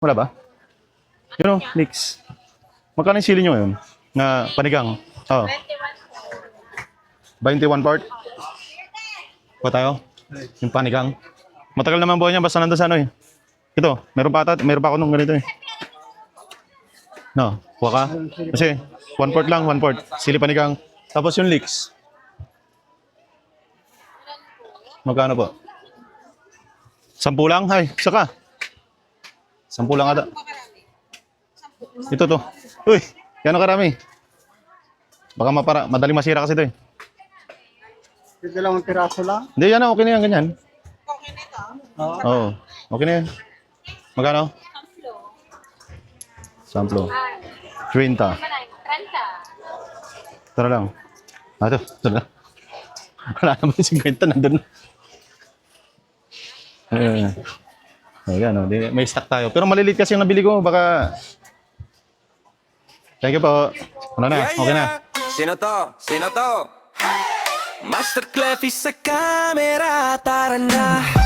Wala ba? Yun o, mix. Magkano yung sili nyo ngayon? Na panigang? Oo. 21 part? Pa tayo? Yung panigang. Matagal naman buhay niya, basta nandun sa ano eh. Ito, meron pa ako nung ganito eh. No, kuha ka. Kasi, 1 part lang, 1 part. Sili panigang. Tapos yung leeks. Magkano po? 10 lang? Ay, saka. 10 lang ata. Ito to. Uy, gano'ng karami? Baka madaling masira kasi ito eh. Yung dalawang piraso lang? Hindi, yan okay na yan, ganyan. Okay na ito. Oo, okay na yan. Magkano? Samplo. 30. 30. Tara lang. Ito na. Wala naman yung 50, nandun na. Ayan, may stock tayo. Pero malilit kasi yung nabili ko, baka... Thank you po. Ano na? Okay na. Sino to? Sino to? Master Clefy sa camera, tara na.